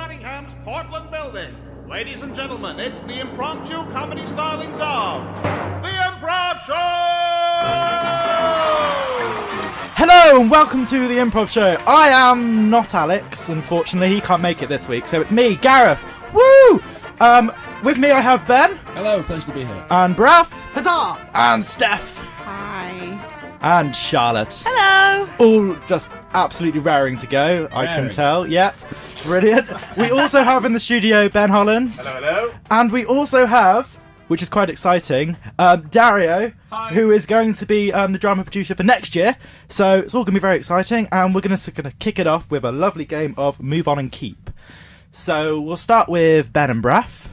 Birmingham's Portland building. Ladies and gentlemen, it's the impromptu comedy stylings of the Improv Show! Hello and welcome to the Improv Show. I am not Alex, unfortunately. He can't make it this week, so it's me, Gareth. Woo! With me I have Ben. Hello, pleasure to be here. And Braff. Huzzah! And Steph. Hi. And Charlotte. Hello. All just absolutely raring to go, I can tell. Yep. Brilliant. We also have in the studio Ben Hollins. Hello. And we also have, which is quite exciting, Dario, Hi. who is going to be the drama producer for next year. So it's all going to be very exciting, and we're going to kick it off with a lovely game of Move On and Keep. So we'll start with Ben and Braff.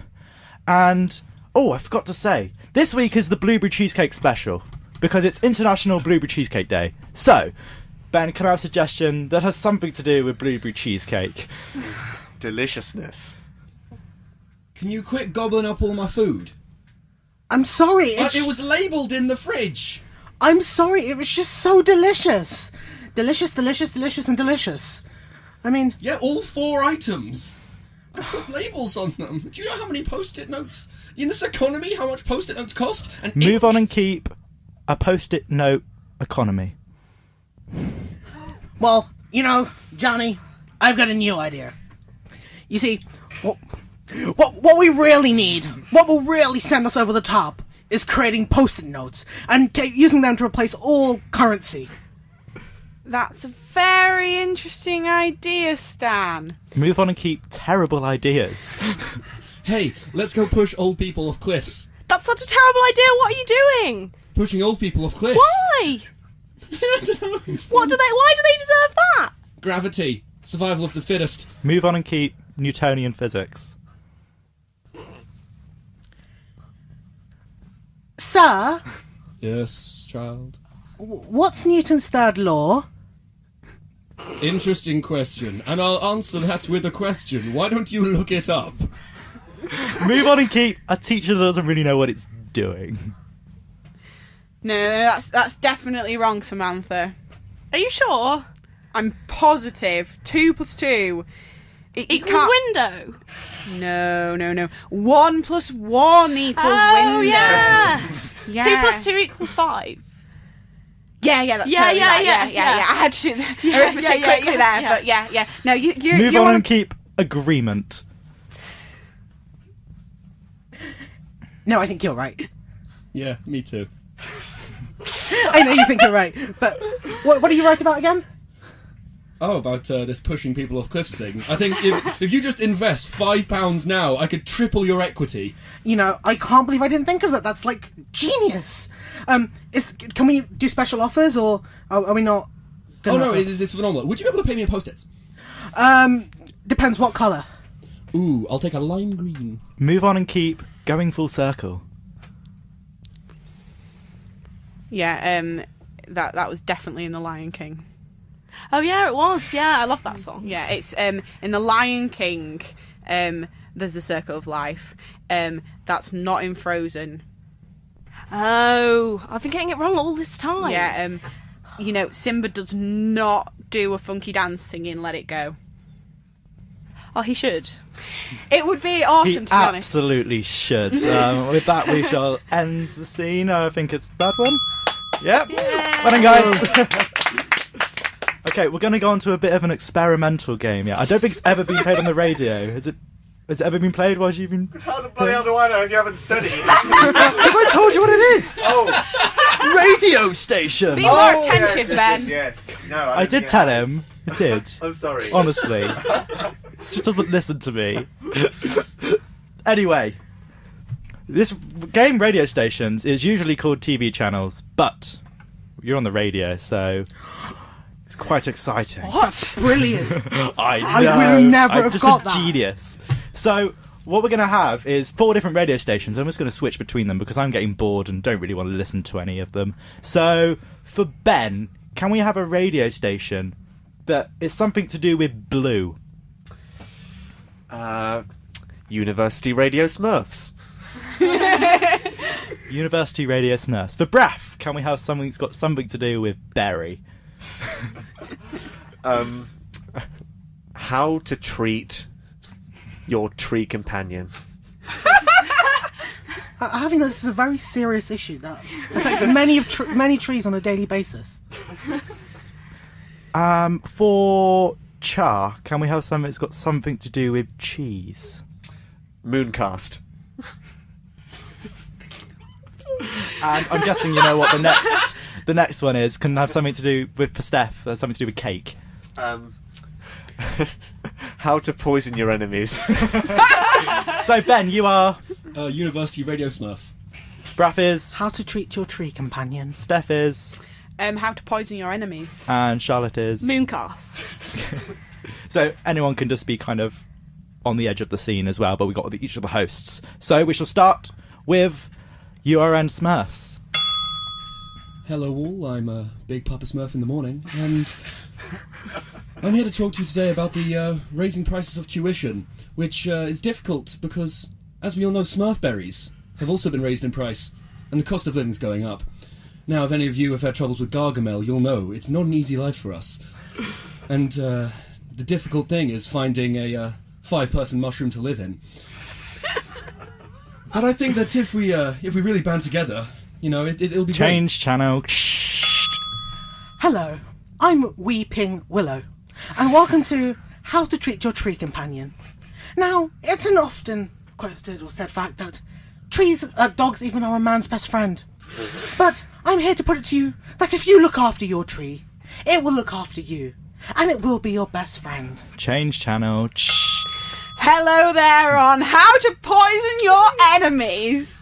And, I forgot to say, this week is the Blueberry Cheesecake special, because it's International Blueberry Cheesecake Day. So, Ben, can I have a suggestion that has something to do with blueberry cheesecake? Deliciousness. Can you quit gobbling up all my food? I'm sorry. It was labelled in the fridge. I'm sorry. It was just so delicious. Delicious, delicious, delicious, and delicious. I mean... Yeah, all 4 items. I put labels on them. Do you know how many post-it notes? In this economy, how much post-it notes cost? And Move on and keep a post-it note economy. Well, Johnny, I've got a new idea. You see, what we really need, what will really send us over the top, is creating post-it notes and using them to replace all currency. That's a very interesting idea, Stan. Move on and keep terrible ideas. Hey, let's go push old people off cliffs. That's such a terrible idea. What are you doing? Pushing old people off cliffs. Why? I don't know. It's Why fun. do they deserve that? Gravity. Survival of the fittest. Move on and keep Newtonian physics. Sir, Yes, child. what's Newton's third law? Interesting question. And I'll answer that with a question. Why don't you look it up? Move on and keep a teacher that doesn't really know what it's doing. No, that's definitely wrong, Samantha. Are you sure? I'm positive. 2 plus 2 Equals window. No. 1 plus 1 equals Oh, window. yeah. Yeah. 2 plus 2 equals 5. Yeah, that's Yeah, totally yeah, right. yeah, yeah. I had to do the arithmetic quickly there, yeah. but yeah. No, you're Move you're on and keep agreement. No, I think you're right. Yeah, me too. I know you think you're right, but what are you right about again? Oh, about this pushing people off cliffs thing. I think if you just invest £5 now, I could triple your equity. I can't believe I didn't think of that. That's like genius. Can we do special offers, or are we not? Oh no, it's phenomenal. Would you be able to pay me in post-its? Depends what colour. Ooh, I'll take a lime green. Move on and keep going full circle. Yeah, that was definitely in The Lion King. Oh, yeah, it was. Yeah, I love that song. Yeah, it's in The Lion King. There's the Circle of Life. That's not in Frozen. Oh, I've been getting it wrong all this time. Yeah, Simba does not do a funky dance singing "Let It Go." Oh, he should. It would be awesome, He to be honest. absolutely should. With that, we shall end the scene. I think it's that one. Yep. Well done, guys. Okay, we're going to go on to a bit of an experimental game. Yeah, I don't think it's ever been played on the radio. Has it ever been played while you've been... How the bloody hell do I know if you haven't said it? Because I told you what it is! Oh, Radio station! Be more attentive, Ben. Yes. No, I did tell him. I did. I'm sorry. Honestly. Just doesn't listen to me. Anyway. This game, radio stations, is usually called TV channels, but you're on the radio, so it's quite exciting. What? Brilliant. I know. I would never I'm have just got a that. genius. So what we're going to have is 4 different radio stations. I'm just going to switch between them because I'm getting bored and don't really want to listen to any of them. So for Ben, can we have a radio station that is something to do with blue? University Radio Smurfs. University Radio Smurfs. For Braff, can we have something that's got something to do with berry? How to treat your tree companion. I think this is a very serious issue that affects many trees on a daily basis. For Char, can we have something that's got something to do with cheese? Mooncast. And I'm guessing you know what the next one is. Can have something to do with, for Steph, something to do with cake. How to poison your enemies. So Ben, you are... University Radio Smurf. Braff is... How to treat your tree companion. Steph is... How to poison your enemies. And Charlotte is... Mooncast. So anyone can just be kind of on the edge of the scene as well, but we've got each of the hosts. So we shall start with URN Smurfs. Hello all, I'm Big Papa Smurf in the morning, and I'm here to talk to you today about the raising prices of tuition, which is difficult because, as we all know, Smurfberries have also been raised in price, and the cost of living's going up. Now, if any of you have had troubles with Gargamel, you'll know it's not an easy life for us. And the difficult thing is finding a 5-person mushroom to live in. But I think that if we really band together, you know, it'll be Change channel. Hello, I'm Weeping Willow, and welcome to How to Treat Your Tree Companion. Now, it's an often quoted or said fact that dogs even are a man's best friend. But I'm here to put it to you that if you look after your tree, it will look after you, and it will be your best friend. Change channel. Hello there on How to Poison Your Enemies.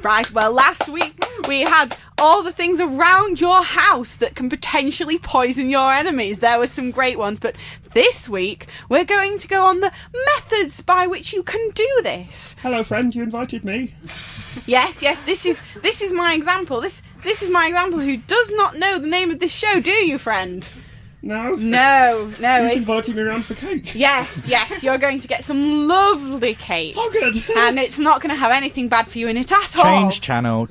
Right, well, last week we had all the things around your house that can potentially poison your enemies. There were some great ones, but this week we're going to go on the methods by which you can do this. Hello, friend, you invited me. Yes, this is my example. This is my example who does not know the name of this show, do you, friend? No. No. He's inviting me around for cake. Yes, you're going to get some lovely cake. Oh, good. And it's not going to have anything bad for you in it at all. Change channel.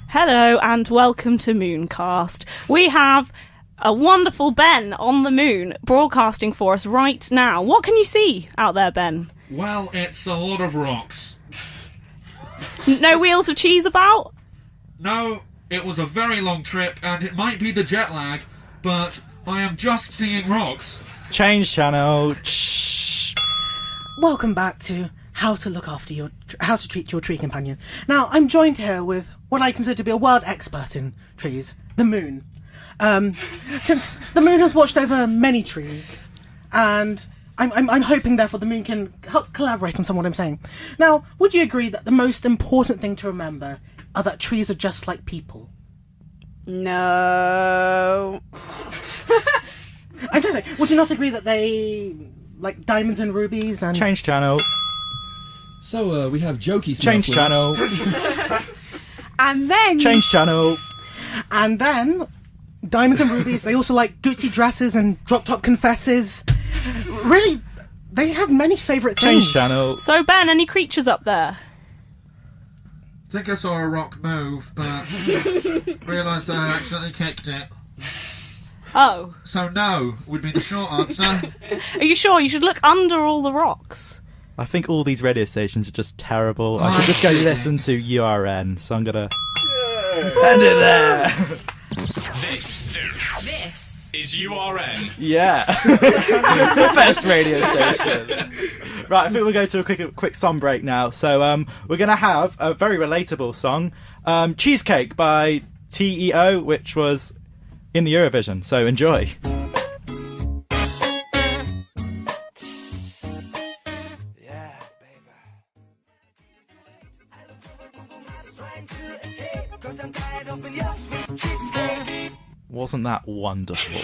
Hello and welcome to Mooncast. We have a wonderful Ben on the moon broadcasting for us right now. What can you see out there, Ben? Well, it's a lot of rocks. No wheels of cheese about? No, it was a very long trip and it might be the jet lag, but I am just seeing rocks. Change channel. Welcome back to How to Treat Your Tree Companion. Now, I'm joined here with what I consider to be a world expert in trees, the moon. Since the moon has watched over many trees, and I'm hoping, therefore, the moon can help collaborate on some of what I'm saying. Now, would you agree that the most important thing to remember are that trees are just like people? No. I don't know. Would you not agree that they like diamonds and rubies and... Change channel. So, we have Jokey Smurf. Change with us. channel. And then... Change channel. And then, diamonds and rubies, they also like Gucci dresses and drop-top confesses. Really, they have many favourite things. Change channel. So Ben, any creatures up there? I think I saw a rock move, but realised I accidentally kicked it. Oh. So no would be the short answer. Are you sure? You should look under all the rocks. I think all these radio stations are just terrible. I should just go listen to URN, so I'm gonna end it there. This is URN. Yeah. The best radio station. Right, I think we'll go to a quick song break now. So we're going to have a very relatable song, Cheesecake by TEO, which was in the Eurovision. So enjoy. Wasn't that wonderful?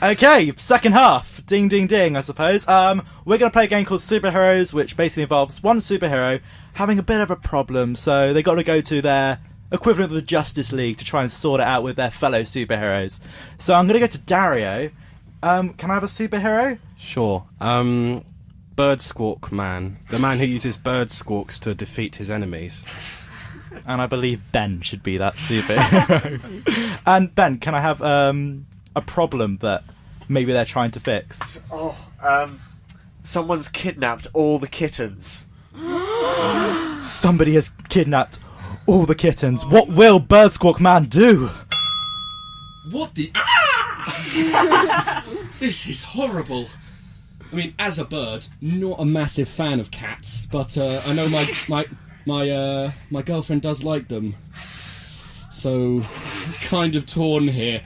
Okay, second half. Ding, ding, ding, I suppose. We're going to play a game called Superheroes, which basically involves one superhero having a bit of a problem, so they got to go to their equivalent of the Justice League to try and sort it out with their fellow superheroes. So I'm going to go to Dario. Can I have a superhero? Sure. Bird Squawk Man. The man who uses bird squawks to defeat his enemies. And I believe Ben should be that superhero. And Ben, can I have a problem that maybe they're trying to fix? Someone's kidnapped all the kittens. Somebody has kidnapped all the kittens. What will Bird Squawk Man do? What the... This is horrible. I mean, as a bird, not a massive fan of cats, but I know my girlfriend does like them. So, it's kind of torn here.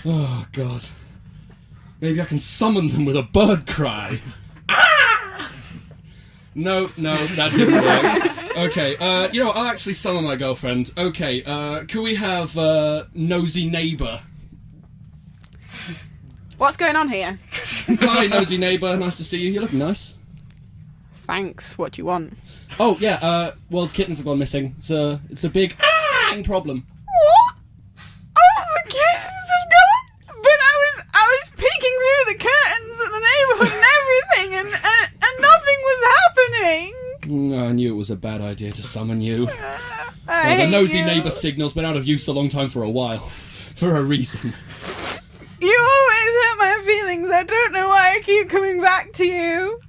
Oh, God. Maybe I can summon them with a bird cry. No, that didn't work. Okay, you know what, I'll actually summon my girlfriend. Okay, can we have, Nosy Neighbour? What's going on here? Hi, Nosy Neighbour, nice to see you. You look nice. Thanks. What do you want? Oh, yeah, world's kittens have gone missing. It's a big problem. What? Oh, the kittens have gone? But I was peeking through the curtains at the neighbourhood and everything, and nothing was happening. I knew it was a bad idea to summon you. The Nosy Neighbour signal's been out of use a long time for a while. For a reason. You always hurt my feelings. I don't know why I keep coming back to you.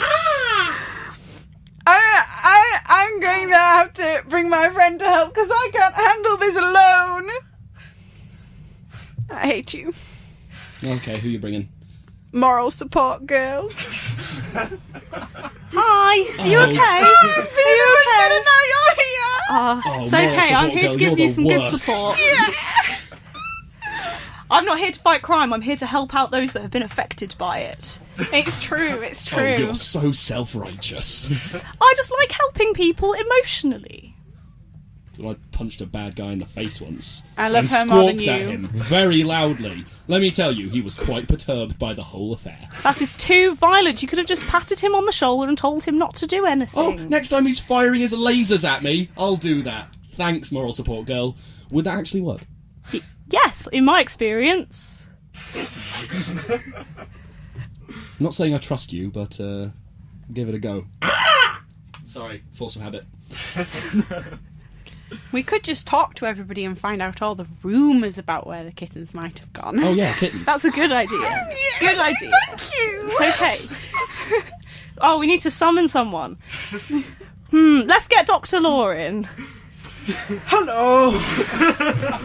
I'm going to have to bring my friend to help because I can't handle this alone. I hate you. Okay, who are you bringing? Moral support girl. Hi, are you okay? I'm feeling much better now you're here. It's moral okay, I'm support here to girl, give you're you the some good worst. support. Yeah. I'm not here to fight crime, I'm here to help out those that have been affected by it. It's true, it's true. Oh, you're so self-righteous. I just like helping people emotionally. I punched a bad guy in the face once. I love and her more than squawked at you. him very loudly. Let me tell you, he was quite perturbed by the whole affair. That is too violent. You could have just patted him on the shoulder and told him not to do anything. Oh, next time he's firing his lasers at me, I'll do that. Thanks, moral support girl. Would that actually work? Yes, in my experience. I'm not saying I trust you, but give it a go. Sorry, force of habit. We could just talk to everybody and find out all the rumours about where the kittens might have gone. Oh yeah, kittens. That's a good idea. Yes, Good idea. Thank you. It's okay. Oh, we need to summon someone. Let's get Dr. Law in. Hello.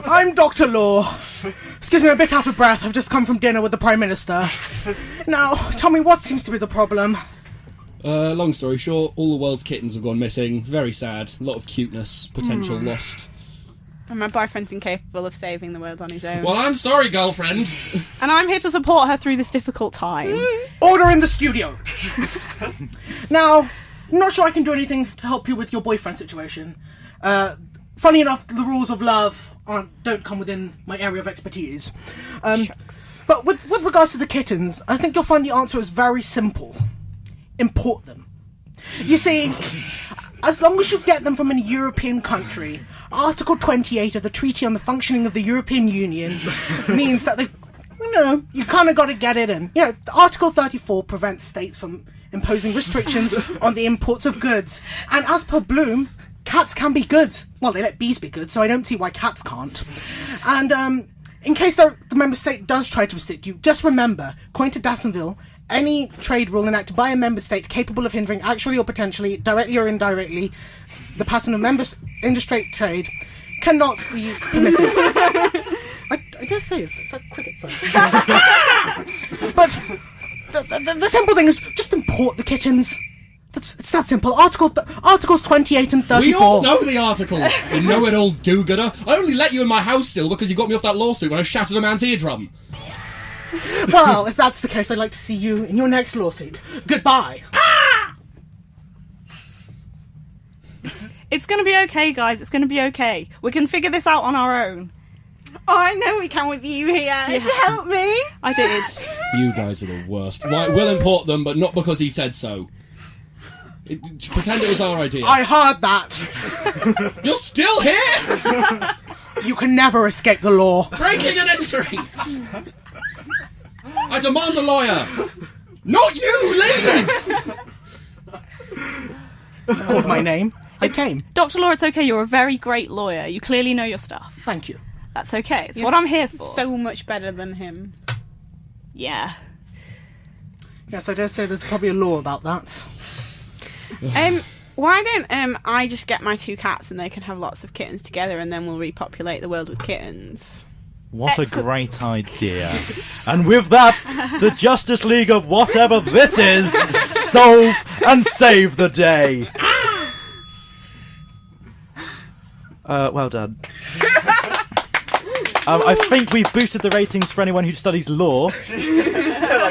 I'm Dr. Law. Excuse me, I'm a bit out of breath. I've just come from dinner with the Prime Minister. Now, tell me what seems to be the problem. Long story short, all the world's kittens have gone missing. Very sad. A lot of cuteness, potential lost. And my boyfriend's incapable of saving the world on his own. Well, I'm sorry, girlfriend. And I'm here to support her through this difficult time. Order in the studio. Now, I'm not sure I can do anything to help you with your boyfriend situation. Funny enough, the rules of love don't come within my area of expertise. But with regards to the kittens, I think you'll find the answer is very simple. Import them. You see, as long as you get them from a European country, Article 28 of the Treaty on the Functioning of the European Union means that you kind of got to get it in. Article 34 prevents states from imposing restrictions on the imports of goods. And as per Bloom, cats can be good. Well, they let bees be good, so I don't see why cats can't. And in case the member state does try to restrict you, just remember, according to Dassonville, any trade rule enacted by a member state capable of hindering actually or potentially, directly or indirectly, the passing of interstate trade cannot be permitted. I dare say it's like cricket song. But the simple thing is just import the kittens. It's that simple. Articles 28 and 34. We all know the article. You know it, old do-gooder. I only let you in my house still because you got me off that lawsuit when I shattered a man's eardrum. Well, if that's the case, I'd like to see you in your next lawsuit. Goodbye. It's going to be okay, guys. It's going to be okay. We can figure this out on our own. Oh, I know we can with you here. Did you help me? I did. You guys are the worst. Right, we'll import them, but not because he said so. Pretend it was our idea. I heard that. You're still here? You can never escape the law. Breaking and entering! I demand a lawyer! Not you! Leave! Called my name. I came. Dr. Law, it's okay. You're a very great lawyer. You clearly know your stuff. Thank you. That's okay. It's what I'm here for. So much better than him. Yeah. Yes, I dare say there's probably a law about that. Why don't I just get my 2 cats and they can have lots of kittens together, and then we'll repopulate the world with kittens. What a great idea. And with that, the Justice League of whatever this is, solve and save the day. Well done. I think we've boosted the ratings for anyone who studies law,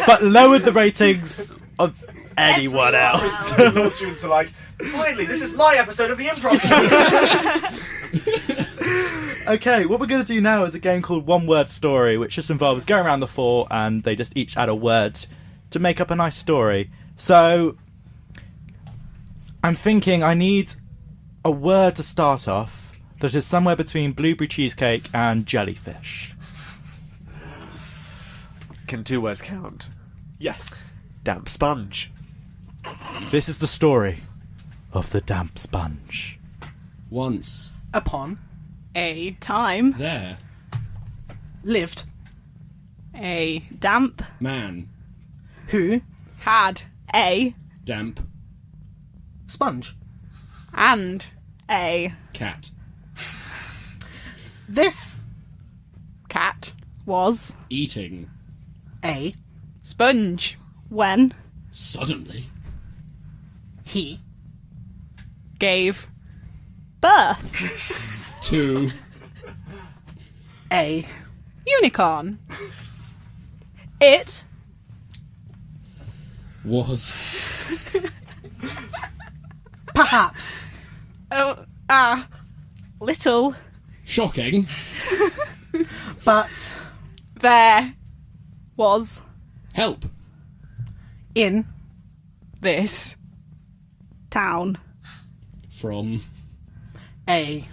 but lowered the ratings of anyone else. Law students are like, finally, this is my episode of the Improv show. Okay, what we're going to do now is a game called One Word Story, which just involves going around the floor and they just each add a word to make up a nice story. So, I'm thinking I need a word to start off that is somewhere between blueberry cheesecake and jellyfish. Can 2 words count? Yes. Damp sponge. This is the story of the damp sponge. Once. Upon. A Time. There. Lived. A Damp. Man. Who. had A. Damp. Sponge. and A. Cat. This. cat Was. Eating. A. sponge When. Suddenly. He. gave Birth. To. A. unicorn It. Was. Perhaps. Little. Shocking. But. there Was. Help. In. this Town. From. A.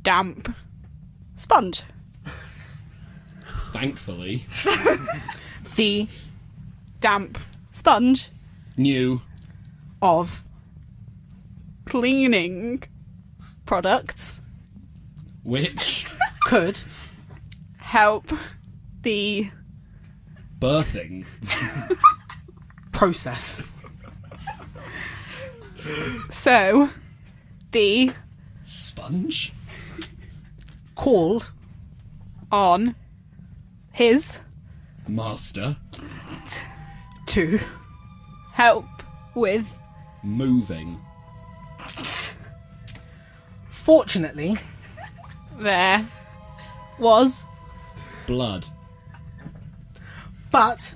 damp Sponge. Thankfully. The. damp Sponge. New. Of. cleaning Products. Which. Could. help The. Birthing. Process. so The. Sponge. Called. on His. Master. To. help With. Moving. Fortunately. there Was. Blood. But.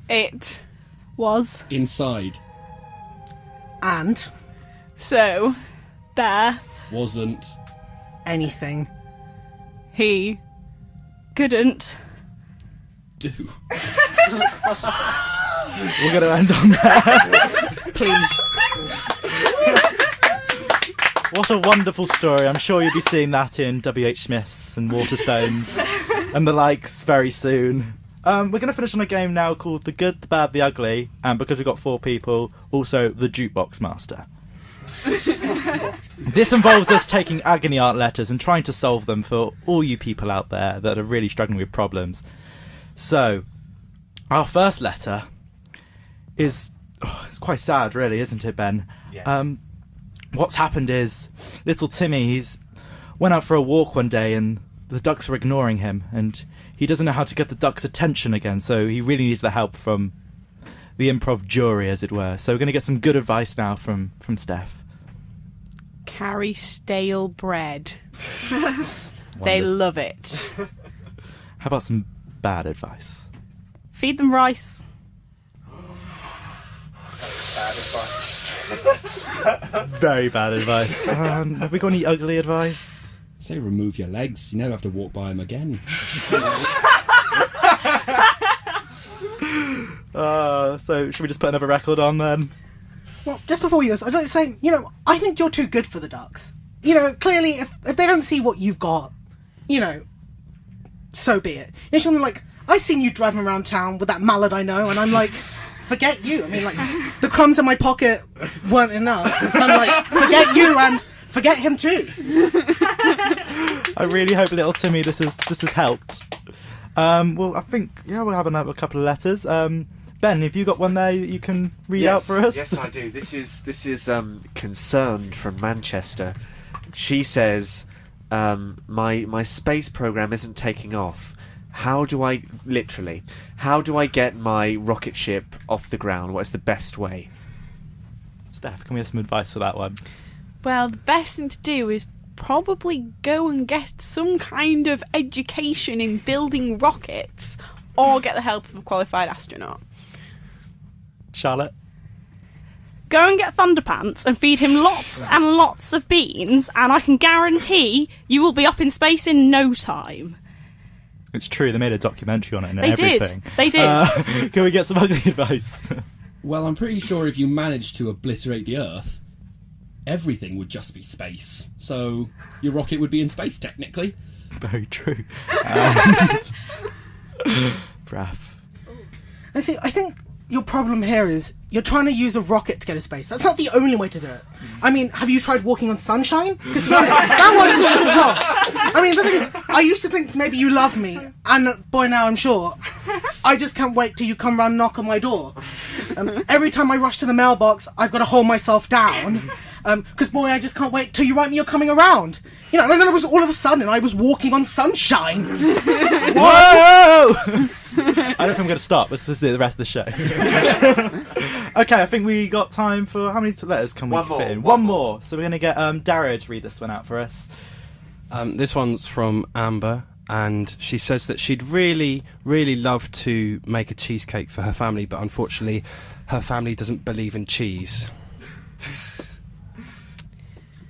it Was. Inside. And. so There. Wasn't. Anything. he Couldn't. Do. We're going to end on that. Please. What a wonderful story. I'm sure you'll be seeing that in W.H. Smith's and Waterstones and the likes very soon. We're going to finish on a game now called The Good, the Bad, the Ugly, and because we've got 4 people, also the Jukebox Master. This involves us taking agony art letters and trying to solve them for all you people out there that are really struggling with problems. So, our first letter is... it's quite sad, really, isn't it, Ben? Yes. What's happened is little Timmy, he's went out for a walk one day and the ducks are ignoring him and he doesn't know how to get the ducks' attention again, so he really needs the help from the improv jury, as it were. So we're going to get some good advice now from Steph. carry stale bread they love it How about some bad advice? Feed them rice. Very bad advice. Have we got any ugly advice? Say remove your legs. You never have to walk by them again. So should we just put another record on then? Well, just before we do this, I'd like to say, I think you're too good for the Ducks. Clearly, if they don't see what you've got, so be it. Something like, I've seen you driving around town with that mallet I know, and I'm like, forget you. I mean, like, the crumbs in my pocket weren't enough. So I'm like, forget you and forget him too. I really hope, little Timmy, this has helped. Well, I think we'll have another couple of letters. Ben, have you got one there that you can read out for us? Yes, I do. This is Concerned from Manchester. She says, my space program isn't taking off. How do I get my rocket ship off the ground? What is the best way? Steph, can we have some advice for that one? Well, the best thing to do is probably go and get some kind of education in building rockets, or get the help of a qualified astronaut. Charlotte? Go and get Thunderpants and feed him lots and lots of beans, and I can guarantee you will be up in space in no time. It's true, they made a documentary on it and They everything. They did. Can we get some ugly advice? Well, I'm pretty sure if you managed to obliterate the Earth, everything would just be space. So your rocket would be in space, technically. Very true. And... Braff. I see. I think your problem here is you're trying to use a rocket to get to space. That's not the only way to do it. I mean, have you tried walking on sunshine? Because that works just as well. I mean, the thing is, I used to think maybe you love me, and boy, now I'm sure. I just can't wait till you come round and knock on my door. Every time I rush to the mailbox, I've got to hold myself down. Because boy, I just can't wait till you write me you're coming around. You know, and then it was all of a sudden I was walking on sunshine. Whoa! I don't think I'm going to stop. Let's just do the rest of the show. Okay, I think we got time for... How many letters can we fit in? One more. So we're going to get Dario to read this one out for us. This one's from Amber, and she says that she'd really, really love to make a cheesecake for her family, but unfortunately her family doesn't believe in cheese.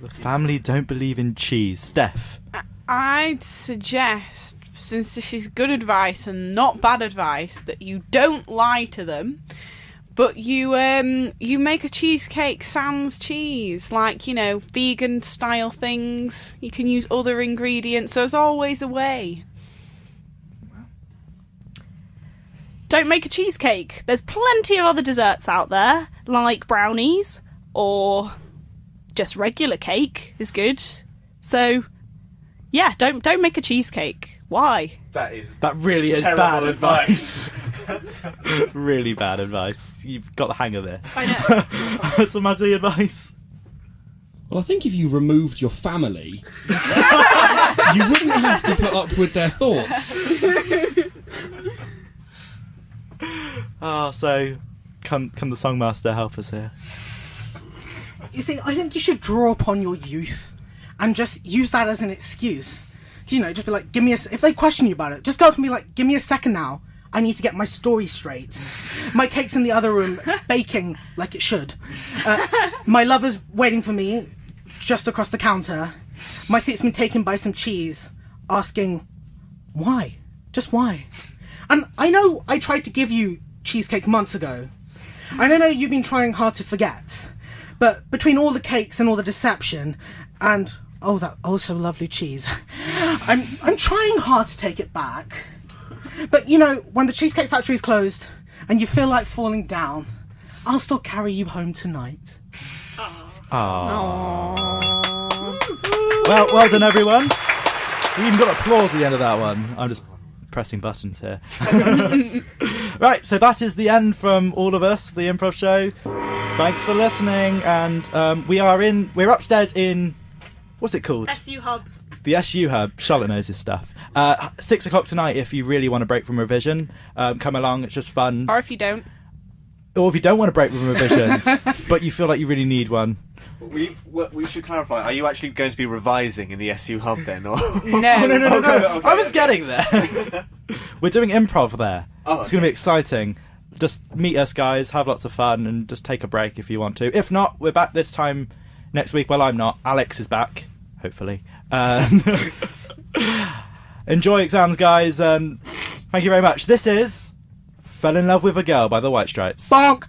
The family don't believe in cheese. Steph? I'd suggest, since this is good advice and not bad advice, that you don't lie to them, but you make a cheesecake sans cheese, like, you know, vegan style things. You can use other ingredients. There's always a way. Don't make a cheesecake. There's plenty of other desserts out there, like brownies, or just regular cake is good. So, yeah, don't make a cheesecake. Why? That really is terrible bad advice. Really bad advice. You've got the hang of this. I know. Some ugly advice. Well, I think if you removed your family, you wouldn't have to put up with their thoughts. So can the songmaster help us here? You see, I think you should draw upon your youth and just use that as an excuse. You know, just be like, if they question you about it, just go up and be like, give me a second now. I need to get my story straight. My cake's in the other room, baking like it should. My lover's waiting for me just across the counter. My seat's been taken by some cheese, asking, why? Just why? And I know I tried to give you cheesecake months ago. I know you've been trying hard to forget. But between all the cakes and all the deception, and that so lovely cheese, I'm trying hard to take it back. But you know, when the Cheesecake Factory is closed and you feel like falling down, I'll still carry you home tonight. Aww. Well done, everyone. We even got applause at the end of that one. I'm just pressing buttons here. Right, so that is the end from all of us, the Improv Show. Thanks for listening, and we're upstairs in, what's it called? SU Hub. The SU Hub. Charlotte knows this stuff. 6 o'clock tonight, if you really want to break from revision, come along, it's just fun. Or if you don't. Or if you don't want to break from revision, but you feel like you really need one. We should clarify, are you actually going to be revising in the SU Hub then? Or? No. No. Okay, I was getting there. We're doing improv there. It's going to be exciting. Just meet us, guys, have lots of fun, and just take a break if you want to. If not, we're back this time next week. Well, I'm not. Alex is back, hopefully. Enjoy exams, guys, and thank you very much. This is Fell in Love with a Girl by the White Stripes. Bonk!